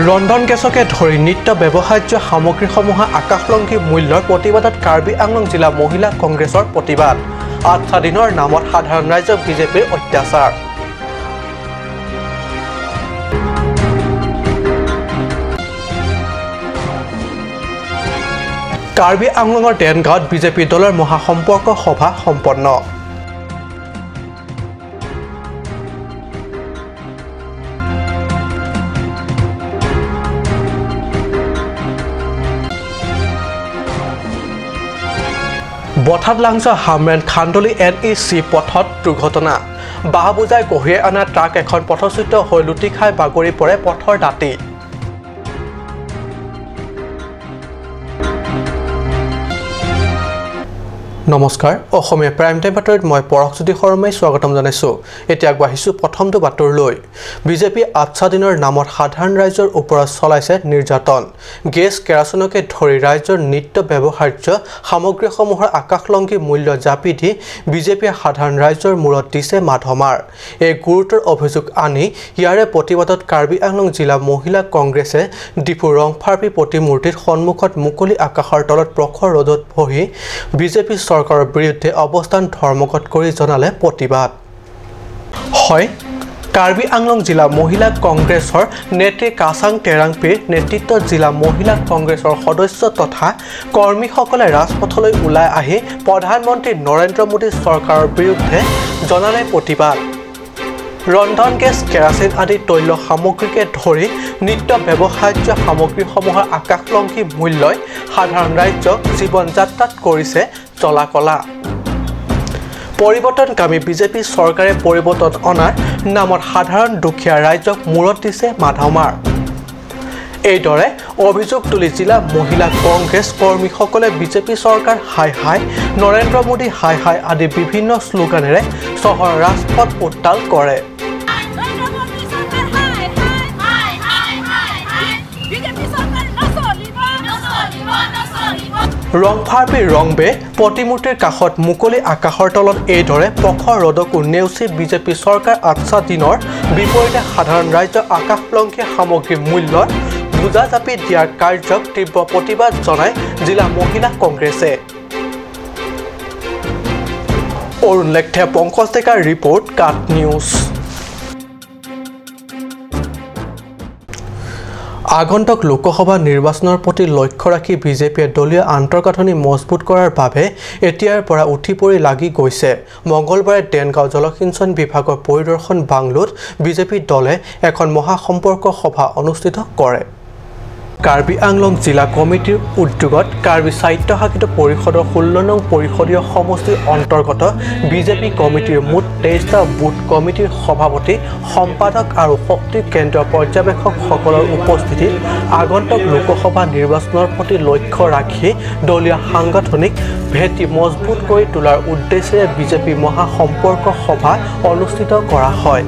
ৰন্ধন গেছকে ধৰি নিত্য ব্যৱহাৰ্য সামগ্ৰীসমূহ আকাশলংঘী মূল্যৰ প্ৰতিবাদত কাৰ্বি আংলং জিলা মহিলা কংগ্ৰেছৰ প্ৰতিবাদ 8 দিনৰ নামত সাধাৰণ ৰাইজক বিজেপিৰ অত্যাচাৰ কাৰ্বি আংলঙৰ দেনগাঁৱত বিজেপি দলৰ মহাসম্পৰ্ক সভা সম্পন্ন বঠাত লাংচা হামৰেন খান্দলি NEC পথত দুৰ্ঘটনা বাহ বুজাই কঢ়িয়াই অনা ট্ৰাক এখন পথচ্যুত হৈ লুটি খাই বাগৰি পৰে পথৰ দাঁতি নমস্কাৰ অসমীয়া প্ৰাইম টাইম বাতৰিত মই পৰকজ্যোতি শৰ্মাই স্বাগতম জনাইছো এতিয়া আগবাঢ়িছো প্ৰথমটো বাতৰিলৈ বিজেপি 8 দিনৰ নামত সাধাৰণ ৰাইজৰ ওপৰত চলাইছে নিৰ্যাতন গেছ কেৰাচিনকে ধৰি ৰাইজৰ নিত্য ব্যৱহাৰ্য সামগ্ৰীসমূহৰ আকাশলংঘী মূল্য জাপি দি বিজেপিয়ে সাধাৰণ ৰাইজৰ মূৰত দিছে মাধমাৰ এই গুৰুতৰ অভিযোগ আনি ইয়াৰে প্ৰতিবাদত কাৰ্বি আংলং জিলা মহিলা কংগ্ৰেছে ডিপু ৰংফাৰ্পি প্ৰতিমূৰ্তিৰ সন্মুখত মুকলি আকাশৰ তলত প্ৰখৰ ৰ'দত বহি বিজেপি চৰকাৰৰ বিৰুদ্ধে অৱস্থান ধৰ্মঘট কৰি জনালে প্ৰতিবাদ হয় কাৰ্বি আংলং জিলা মহিলা কংগ্ৰেছৰ নেত্ৰী কাছাং তেৰাংপীৰ নেতৃত্বত জিলা মহিলা কংগ্ৰেছৰ সদস্য তথা কৰ্মীসকলে ৰাজপথলৈ ওলাই আহি প্ৰধানমন্ত্ৰী নৰেন্দ্ৰ মোদী চৰকাৰৰ বিৰুদ্ধে জনালে প্ৰতিবাদ ৰন্ধন গেছ কেৰাচিন আদি তৈল সামগ্ৰীকে ধৰি নিত্য ব্যৱহাৰ্য সামগ্ৰীসমূহৰ আকাশলংঘী মূল্যই সাধাৰণ ৰাইজক জীৱন যাত্ৰাত কৰিছে চলাকলা পৰিৱৰ্তনকামী বিজেপি চৰকাৰে পৰিৱৰ্তন অনাৰ নামত সাধাৰণ দুখীয়া ৰাইজক মূৰত দিছে মাধমাৰ এইদৰে অভিযোগ তুলি জিলা মহিলা কংগ্ৰেছ কৰ্মীসকলে বিজেপি চৰকাৰ হাই হাই নৰেন্দ্ৰ মোদী হাই হাই আদি বিভিন্ন শ্লোগানেৰে চহৰৰ ৰাজপথ উত্তাল কৰে ৰংফাৰ্পি ৰংবে প্ৰতিমূৰ্তিৰ কাষত মুকলি আকাশৰ তলত এইদৰে প্ৰখৰ ৰ'দকো নেওচি বিজেপি চৰকাৰ 8 দিনৰ বিপৰীতে সাধাৰণ ৰাইজৰ আকাশলংঘী সামগ্ৰীৰ মূল্যত বুজা জাপি দিয়াৰ কাৰ্যক তীব্ৰ প্ৰতিবাদ জনাই জিলা মহিলা কংগ্ৰেছে অৰুণ লেখে পংকজ ডেকাৰ ৰিপৰ্ট কাট নিউজ আগন্তুক লোকসভা নিৰ্বাচনৰ প্ৰতি লক্ষ্য ৰাখি বিজেপিয়ে দলীয় আন্তঃগাঁথনি মজবুত কৰাৰ বাবে এতিয়াৰ পৰা উঠি পৰি লাগি গৈছে মঙ্গলবাৰে দেনগাঁও জলসিঞ্চন বিভাগৰ পৰিদৰ্শন বাংলোত বিজেপি দলে এখন মহাসম্পৰ্ক সভা অনুষ্ঠিত কৰে কাৰ্বি আংলং জিলা কমিটিৰ উদ্যোগত কাৰ্বি স্বায়ত্তশাসিত পৰিষদৰ 16 নং পৰিষদীয় সমষ্টিৰ অন্তৰ্গত বিজেপি কমিটিৰ মুঠ 23টা বুথ কমিটিৰ সভাপতি সম্পাদক আৰু শক্তি কেন্দ্ৰ পৰ্যবেক্ষকসকলৰ উপস্থিতিত আগন্তুক লোকসভা নিৰ্বাচনৰ প্ৰতি লক্ষ্য ৰাখি দলীয় সাংগঠনিক ভেটি মজবুত কৰি তোলাৰ উদ্দেশ্যে বিজেপি মহাসম্পৰ্ক সভা অনুষ্ঠিত কৰা হয়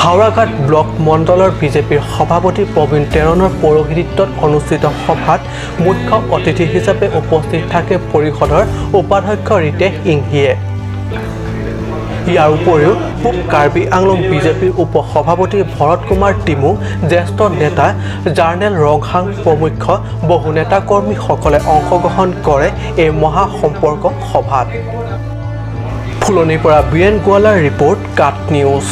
হাওড়াঘাট ব্লক মণ্ডলৰ বিজেপিৰ সভাপতি প্ৰবীণ তেৰণৰ পৌৰোহিত্যত অনুষ্ঠিত সভাত মুখ্য অতিথি হিচাপে উপস্থিত থাকে পৰিষদৰ উপাধ্যক্ষ ৰিতেশ ইংহিয়ে ইয়াৰ উপৰিও পূব কাৰ্বি আংলং বিজেপিৰ উপ সভাপতি ভৰত কুমাৰ টিমু জ্যেষ্ঠ নেতা জাৰ্নেল ৰংহাং প্ৰমুখ বহু নেতা কৰ্মীসকলে অংশগ্ৰহণ কৰে এই মহাসম্পৰ্ক সভাত ফুলনিৰ পৰা বীৰেন গোৱালাৰ ৰিপৰ্ট কাট নিউজ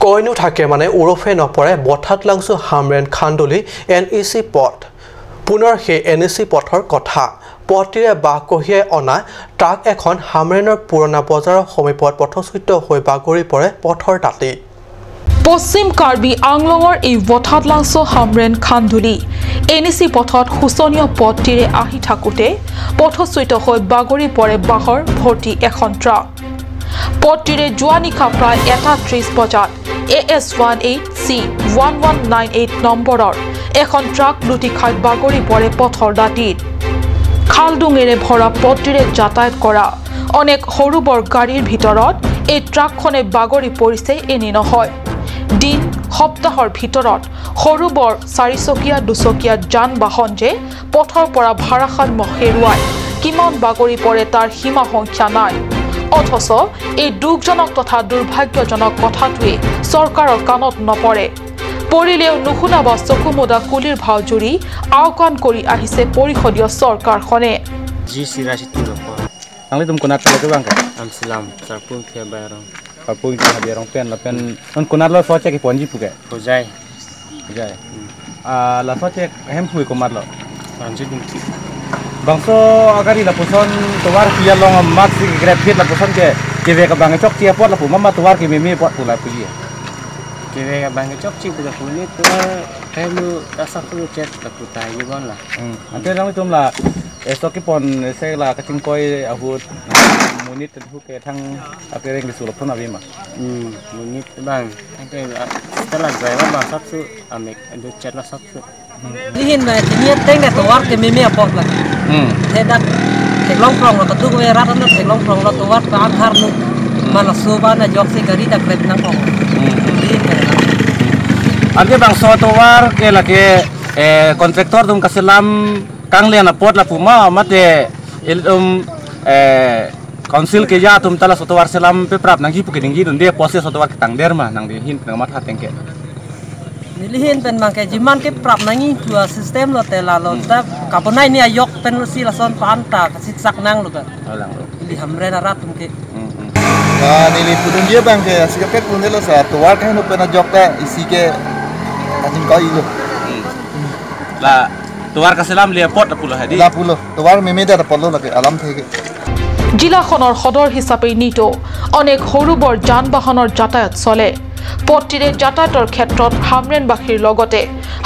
কইনো থাকে মানে ওৰফে নপৰে বঠাত লাংচু হামৰেন খান্দলি NEC পথ পুনৰ সেই NEC পথৰ কথা পথটিৰে বাহ কঢ়িয়াই অনা ট্ৰাক এখন হামৰেনৰ পুৰণা বজাৰৰ সমীপত পথচ্যুত হৈ বাগৰি পৰে পথৰ দাঁতি পশ্চিম কাৰ্বি আংলঙৰ এই বঠাত লাংচু হামৰেন খান্দলি NEC পথত শোচনীয় পথটিৰে আহি থাকোঁতে পথচ্যুত হৈ বাগৰি পৰে বাহৰ ভৰ্তি এখন ট্ৰাক পথটিৰে যোৱা নিশা প্ৰায় 1:30 বজাত AS18C1198 নম্বৰৰ এখন ট্ৰাক লুটি খাই বাগৰি পৰে পথৰ দাঁতিত খালডুঙেৰে ভৰা পথটিৰে যাতায়াত কৰা অনেক সৰু বৰ গাড়ীৰ ভিতৰত এই ট্ৰাকখনে বাগৰি পৰিছে এনে নহয় দিন সপ্তাহৰ ভিতৰত সৰু বৰ 4চকীয়া 2চকীয়া যান বাহন যে পথৰ পৰা ভাৰাসাম্য হেৰুৱাই কিমান বাগৰি পৰে তাৰ সীমা সংখ্যা নাই অথচ এই দুখজনক তথা দুৰ্ভাগ্যজনক কথাটোৱে চৰকাৰৰ কাণত নপৰে পৰিলেও নুশুনাব চকুমুদা কুলিৰ ভাও জুৰি আওকাণ কৰি আহিছে পৰিষদীয় চৰকাৰখনে Ji sirasi tu apa? Ang litum kunat talaga bang ka? Am salam, sarpun kaya bayarong. Kapung ka habirong pen la pen on kunat lo soche ki ponji puke. Hojai, Jai. La soche hem pui kumat lo. lanjut mungkin. Bang so agari la puson tuwar pia long mat si grab fit la puson ke ve ka bang chok tia pot la pu mama tuwar ki mimi pot pu la pu ye. Kira bang cok cik bukan puni tu kayak lu rasa perlu chat tak putai ni bon lah. Ante lang litum la esok ki pon se la ka ching koi ahut munit tu ke thang apere ngi sulap thona bima. Mungkin bang, nanti setelah driver bang sabtu amek ada chat lah sabtu. Lihin na niat tengah tuwar ke mimi apa lah. Hedak teglong prong la tu ke rat na teglong prong la tuwar ka antar nu mana soba na jok se gari tak lep nang prong. Ante bang so tuwar ke la ke kontraktor dum kaselam kang lian pot la puma mate council ke ja tum tala sotuwar selam pe prap nang hi puke dinggi dun dia pose sotuwar ke tang derma nang di hin nang mat hatengke. Nilihin pen mang ke jiman ke prap nangi tua sistem lo tela lo ta kaponai ni ayok pen si lason panta kasit sak nang lo ta. Alang lo. Li hamre na rat ke. Nili pudun dia bang ke sikapet pun dia lo sa tuwar kan no pena jok ta isi ke atin kau ilo. La tuwar kaselam lia pot la pulo hadi. La pulo tuwar meme da polo la ke alam theke. জিলাখনৰ সদৰ হিচাপে নিত অনেক সৰু বৰ যান বাহনৰ যাতায়াত চলে পথটিৰে যাতায়াতৰ ক্ষেত্ৰত হামৰেনবাসীৰ লগতে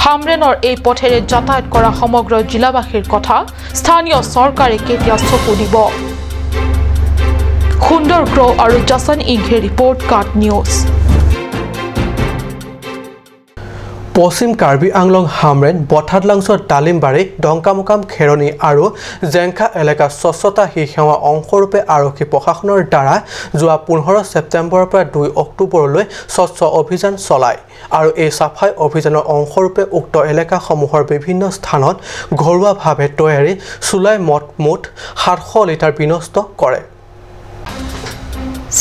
হামৰেনৰ এই পথেৰে যাতায়াত কৰা সমগ্ৰ জিলাবাসীৰ কথা স্থানীয় চৰকাৰে কেতিয়া চকু দিব খুন্দৰ ক্ৰ আৰু জাছন ইংঘে ৰিপৰ্ট কাট নিউজ পশ্চিম কাৰ্বি আংলং হামৰেন বঠাদলাংছৰ তালিমবাৰী ডংকামুকাম খেৰণী আৰু জেংখা এলেকা স্বচ্ছতা হি সেৱা অংশৰূপে আৰক্ষী প্ৰশাসনৰ দ্বাৰা যোৱা 15 ছেপ্টেম্বৰৰ পৰা 2 অক্টোবৰলৈ স্বচ্ছ অভিযান চলায় আৰু এই সাফাই অভিযানৰ অংশৰূপে উক্ত এলেকাসমূহৰ বিভিন্ন স্থানত ঘৰুৱাভাৱে তৈয়াৰী চুলাই মুঠ 700 লিটাৰ বিনষ্ট কৰে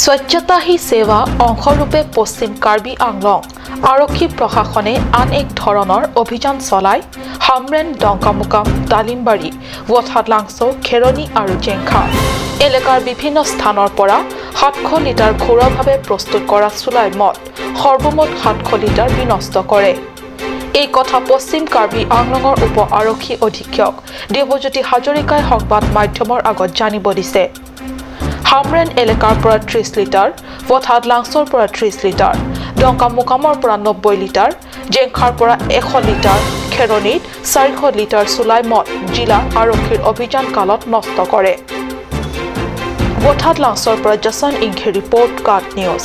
স্বচ্ছতা হি সেৱা অংশৰূপে পশ্চিম কাৰ্বি আংলং আৰক্ষী প্ৰশাসনে আন এক ধৰণৰ অভিযান চলাই হামৰেন ডংকামুকাম তালিমবাৰী বঠাদলাংছ খেৰণী আৰু জেংখা এলেকাৰ বিভিন্ন স্থানৰ পৰা 700 লিটাৰ ঘৰুৱাভাৱে প্ৰস্তুত কৰা চুলাই মদ সৰ্বমুঠ 700 লিটাৰ বিনষ্ট কৰে এই কথা পশ্চিম কাৰ্বি আংলঙৰ উপ আৰক্ষী অধীক্ষক দেৱজ্যোতি হাজৰিকাই সংবাদ মাধ্যমৰ আগত জানিব দিছে হামৰেন এলেকাৰ পৰা 30 লিটাৰ বঠাদলাংছৰ পৰা 30 লিটাৰ ডংকামুকামৰ পৰা 90 লিটাৰ জেংখাৰ পৰা 100 লিটাৰ খেৰণীত 400 লিটাৰ চুলাই মদ জিলা আৰক্ষীৰ অভিযান কালত নষ্ট কৰে বঠাদলাংছৰ পৰা জাছন ইংঘে ৰিপৰ্ট কাট নিউজ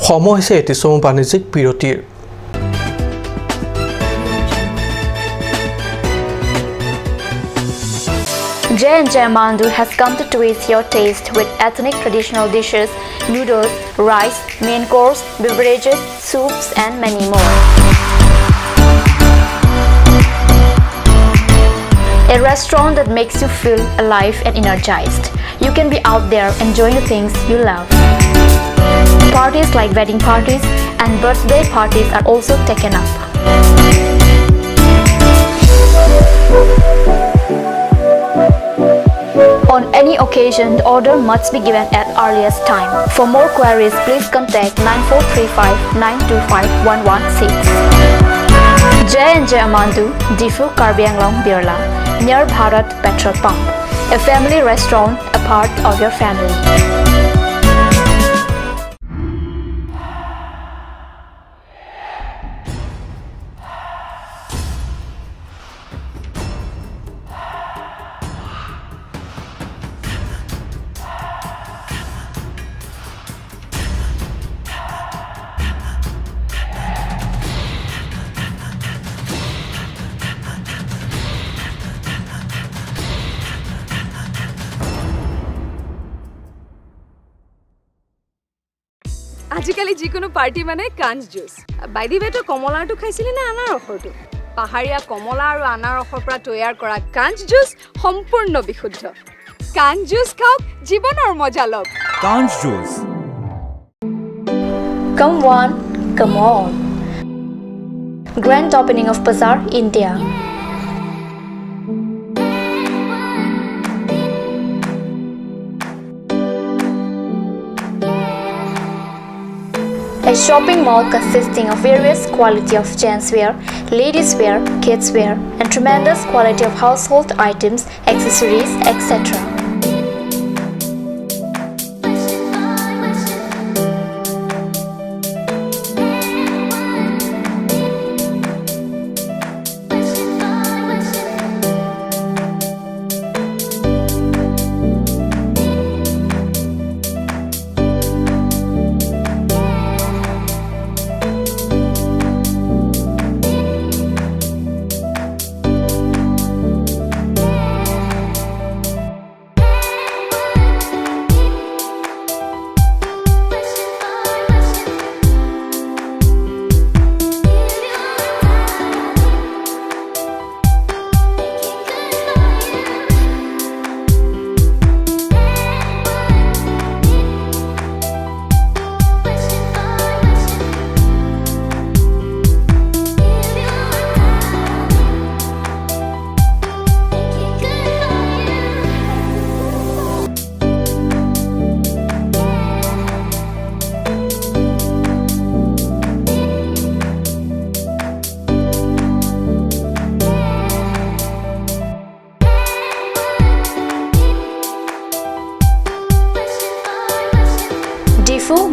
সময় হৈছে এটি চমু বাণিজ্যিক বিৰতিৰ J&J Mandu has come to twist your taste with ethnic traditional dishes, noodles, rice, main course, beverages, soups and many more. A restaurant that makes you feel alive and energized. You can be out there enjoying the things you love. Parties like wedding parties and birthday parties are also taken up. On any occasion, the order must be given at earliest time. For more queries, please contact 9435-925-116. J&J Amandu, Difu Karbi Anglong Birla, near Bharat Petrol Pump. A family restaurant, a part of your family. আজিকালি যিকোনো party মানে কাঞ্জ juice by the বে তো কমলাটো খাইছিলি না আনাৰ অফৰটো পাহাৰীয়া কমলা আৰু আনাৰসৰ পৰা তৈয়াৰ কৰা কাঞ্চ জুচ সম্পূৰ্ণ বিশুদ্ধ কাঞ্চ জুচ খাওক জীৱনৰ মজা লওক কাঞ্চ juice Come one, come on. Grand opening of Bazaar, India. A shopping mall consisting of various quality of gents wear, ladies wear, kids wear, and tremendous quality of household items, accessories, etc.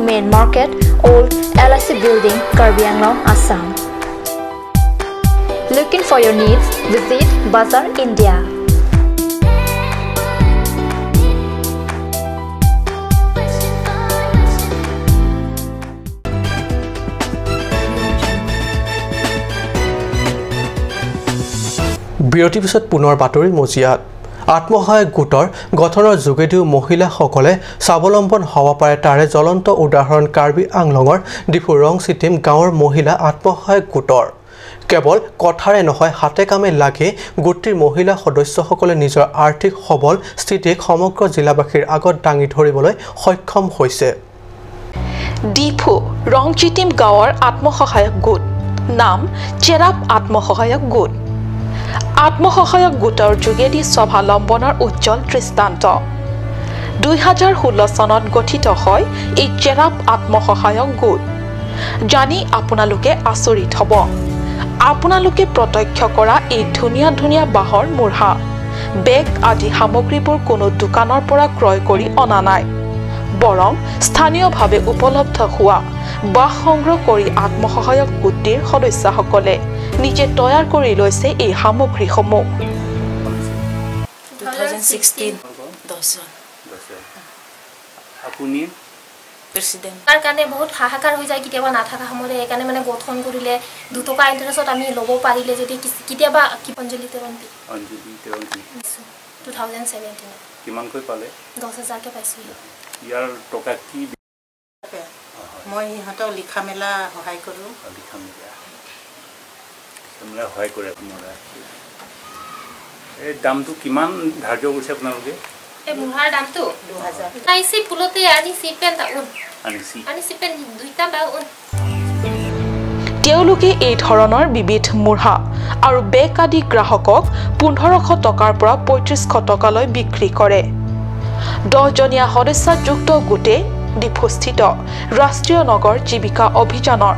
Main Market, Old LIC Building, Karbi Anglong, Assam. Looking for your needs? Visit Bazaar, India. বিৰতিৰ পিছত পুনৰ বাতৰি মজিয়াত আত্মসহায়ক গোটৰ গঠনৰ যোগেদিও মহিলাসকলে স্বাৱলম্বন হ'ব পাৰে তাৰে জ্বলন্ত উদাহৰণ কাৰ্বি আংলঙৰ ডিফু ৰংচিটিম গাঁৱৰ মহিলা আত্মসহায়ক গোটৰ কেৱল কথাৰে নহয় হাতে কামে লাগি গোটটিৰ মহিলা সদস্যসকলে নিজৰ আৰ্থিক সবল স্থিতিক সমগ্ৰ জিলাবাসীৰ আগত দাঙি ধৰিবলৈ সক্ষম হৈছে ডিফু ৰংচিটিম গাঁৱৰ আত্মসহায়ক গোট নাম চেৰাপ আত্মসহায়ক গোট আত্মসহায়ক গোটৰ যোগেদি স্বাৱলম্বনৰ উজ্জ্বল দৃষ্টান্ত 2016 চনত গঠিত হয় এই চেৰাপ আত্মসহায়ক গোট জানি আপোনালোকে আচৰিত হ'ব আপোনালোকে প্ৰত্যক্ষ কৰা এই ধুনীয়া ধুনীয়া বাহৰ মুঢ়া বেগ আদি সামগ্ৰীবোৰ কোনো দোকানৰ পৰা ক্ৰয় কৰি অনা নাই বৰং স্থানীয়ভাৱে উপলব্ধ হোৱা বাহ সংগ্ৰহ কৰি আত্মসহায়ক গোটটিৰ সদস্যসকলে নিজে তৈয়াৰ কৰি লৈছে এই সামগ্ৰীসমূহ 2016 আপুনি প্ৰেসিডেন্ট তাৰ কাৰণে বহুত হাহাকাৰ হৈ যায় কিতিয়াবা নাথাকা সময়ত এই কাৰণে মানে গঠন কৰিলে 2 টকা ইন্টাৰেষ্টত আমি ল'ব পাৰিলে যদি কিতিয়াবা কি অঞ্জলি তেৰন্তি 2017 কিমান কৈ পালে 10000 কে পাইছো ইয়াৰ টকা কি মই হতৰ লিখা মেলা সহায় কৰো লিখা মেলা সহায় কৰে আপোনাৰা এই দামটো কিমান ধাৰ্য কৰিছে আপোনালোকে এই মুঢ়াৰ দামটো 2000 আইছি পুলতে আনি সিপেন তাউন আনি সিপেন দুইটা বাউন তেওঁলোকে এই ধৰণৰ বিবিধ মুঢ়া আৰু বেগ আদি গ্ৰাহকক 1500 টকাৰ পৰা 3500 টকালৈ বিক্ৰী কৰে 10 জনীয়া সদস্যযুক্ত গোটে ডিফুস্থিত ৰাষ্ট্ৰীয় নগৰ জীৱিকা অভিযানৰ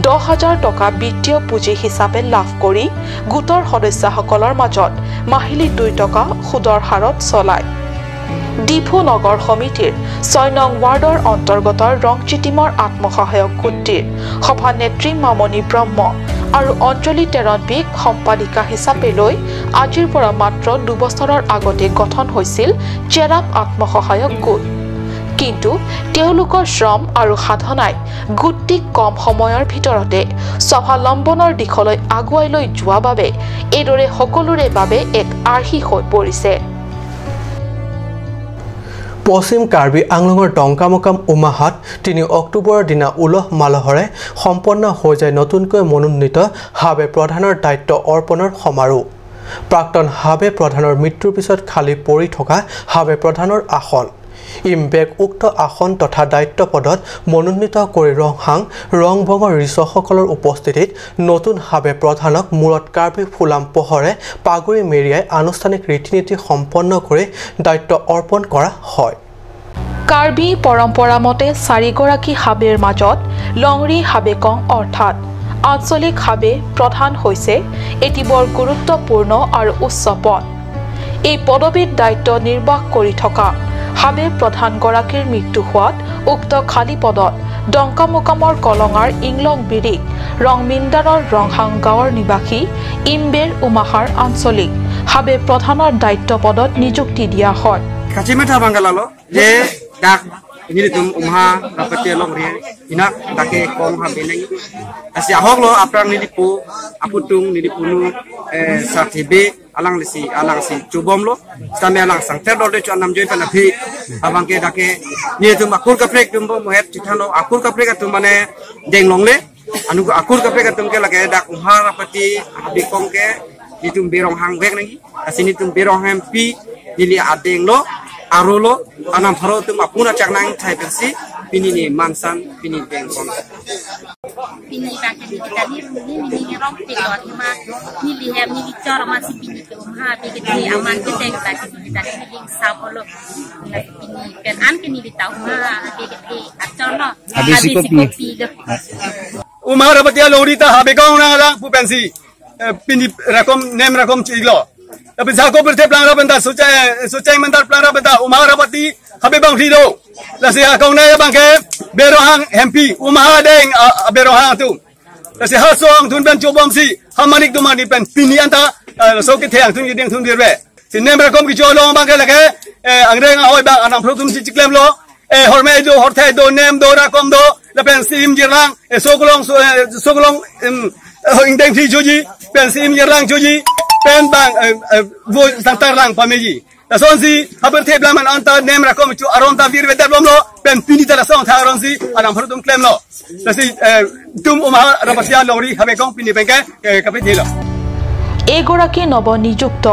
10000 টকা বিত্তীয় পুঁজি হিচাপে লাভ কৰি গোটৰ সদস্যসকলৰ মাজত মাহিলী 2 টকা সুদৰ হাৰত চলায় ডিফু নগৰ সমিতিৰ 6 নং ৱাৰ্ডৰ অন্তৰ্গত ৰংচিটিমৰ আত্মসহায়ক গোটটিৰ সভানেত্ৰী মামনি ব্ৰহ্ম আৰু অঞ্জলি তেৰন্বিক সম্পাদিকা হিচাপে লৈ আজিৰ পৰা মাত্ৰ 2 বছৰৰ আগতে গঠন হৈছিল চেৰাপ আত্মসহায়ক গোট কিন্তু তেওঁলোকৰ শ্ৰম আৰু সাধনাই গোটটিক কম সময়ৰ ভিতৰতে স্বাৱলম্বনৰ দিশলৈ আগুৱাই লৈ যোৱা বাবে এইদৰে সকলোৰে বাবে এক আৰ্হি হৈ পৰিছে পশ্চিম কাৰ্বি আংলঙৰ ডংকামকাম উমাহাত 3 অক্টোবৰৰ দিনা উলহ মালহৰে সম্পন্ন হৈ যায় নতুনকৈ মনোনীত হাবে প্ৰধানৰ দায়িত্ব অৰ্পণৰ সমাৰোহ প্ৰাক্তন হাবে প্ৰধানৰ মৃত্যুৰ পিছত খালি পৰি থকা হাবে প্ৰধানৰ আসন ইমবেক উক্ত আসন তথা দায়িত্ব পদত মনোনীত কৰি ৰংভঙৰ ঋষসকলৰ উপস্থিতিত নতুন হাবে প্ৰধানক মূৰত কাৰ্বি ফুলাম পোহৰে পাগুৰি মেৰিয়াই আনুষ্ঠানিক ৰীতি-নীতি সম্পন্ন কৰি দায়িত্ব অৰ্পণ কৰা হয় কাৰ্বি পৰম্পৰা মতে 4 গৰাকী হাবেৰ মাজত লংৰি হাবেকং অৰ্থাৎ আঞ্চলিক হাবে প্ৰধান হৈছে এটি বৰ গুৰুত্বপূৰ্ণ আৰু উচ্চ পদ এই পদবীৰ দায়িত্ব নিৰ্বাহ কৰি থকা হাবে প্ৰধান গৰাকীৰ মৃত্যু হোৱাত উক্ত খালী পদত ডংকামকামৰ কলঙাৰ ইংলং বিৰিক ৰংমিন্দাৰৰ ৰংহাং গাঁৱৰ নিবাসী ইমবেৰ উমাহাৰ আঞ্চলিক হাবে প্ৰধানৰ দায়িত্ব পদত নিযুক্তি দিয়া হয় কাচিমেথা বাংগালালো যে ডাক নিৰিতুম উমহা ৰাপতে লংৰি ইনাক তাকে কম হাবে নাই asi ahoglo aprang nilipu aputung nilipunu sathibe alang si chubomlo same alang sangter dode chu anam joi pana phi abangke dake ni tum akur kaprek tumbo mohet chithano akur kaprek tum mane denglongle anu akur kaprek tum ke lage dak umhara pati bikongke nitum berong hang bek nagi asini tum berong ham pi nili adenglo arolo anam pharo tum apuna chaknang thai pensi pini ni mansan pini bengkon pini pakai di kita ni rong pilot ma ni lihat ni bicara masih pini ke umha pini ke aman kita kita ni sapolo pini kan an ke ni tahu ma ke acarno habis kopi umha rapati lorita habe kau na lang pu pensi pini rakom nem rakom chiglo tapi jago berte plan rabenda socai mentar plan rabenda umha rapati habe bang hido lasi kau na bang ke berohang MP umha deng berohang tu lasi hasong tun ben cobom si hamanik tu mani pen pini anta so ke thang tun deng tun dirbe sin nem rakom ki jolong bang ke lage angreng ahoy bang anam protum si chiklem lo horme do horthai do nem do rakom do la pen sim jirlang soglong indeng thi joji pen sim jirlang joji pen bang vo santar lang pameji Sonsi haber te blaman anta nem rakom chu aronta virve deblom lo pen pini tala song tha ronsi anam phrutum klem lo lasi tum umha rapasia lori habekong pini benke kape dilo এগৰাকী নৱনিযুক্ত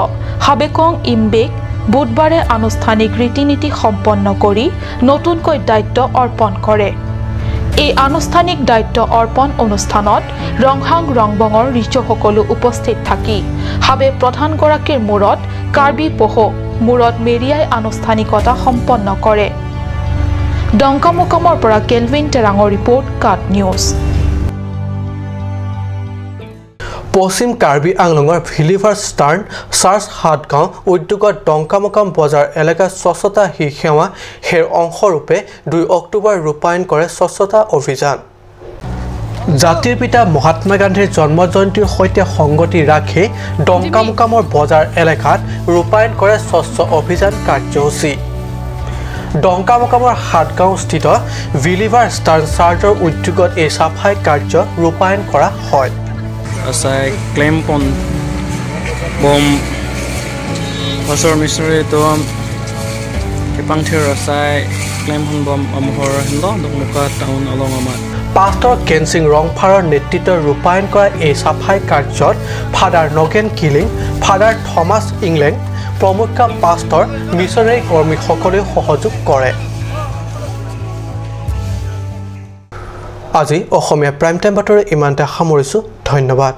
হাবেকং ইমবেক বুধবাৰে আনুষ্ঠানিক ৰীতি-নীতি সম্পন্ন কৰি নতুনকৈ দায়িত্ব অৰ্পণ কৰে এই আনুষ্ঠানিক দায়িত্ব অৰ্পণ অনুষ্ঠানত ৰংহাং ৰংবঙৰ ঋষসকলো উপস্থিত থাকি হাবে প্ৰধান গৰাকীৰ মূৰত কাৰ্বি পোহ মূৰত মেৰিয়াই আনুষ্ঠানিকতা সম্পন্ন কৰে ডংকামকামৰ পৰা কেলভিন টেৰাঙৰ ৰিপৰ্ট কাট নিউজ পশ্চিম কাৰ্বি আংলঙৰ ভিলিভাৰ ষ্টাৰ্ণ চাৰ্চ হাটগাঁও উদ্যোগত ডংকামকাম বজাৰ এলেকা স্বচ্ছতা হি সেৱা হেৰ অংশৰূপে 2 অক্টোবৰ ৰূপায়ণ কৰে স্বচ্ছতা অভিযান জাতিৰ পিতা মহাত্মা গান্ধীৰ জন্ম জয়ন্তীৰ সৈতে সংগতি ৰাখি ডংকামকামৰ বজাৰ এলেকাত ৰূপায়ণ কৰে স্বচ্ছ অভিযান কাৰ্যসূচী ডংকামকামৰ হাটগাঁও স্থিত ভিলিভাৰ ষ্টাৰ্ণ চাৰ্চৰ উদ্যোগত এই সাফাই কাৰ্য ৰূপায়ণ কৰা হয় asai claim pon bom pastor missionary to kepang thir asai claim hon bom amhor hendo dokmuka town along ama pastor kensing rongpharar netrito rupayan kora ei safai karjot father nogen killing father thomas england promukha pastor missionary kormi hokole sohojog kore আজি অসমীয়া prime time বাতৰি ইমানতে সামৰিছো ধন্যবাদ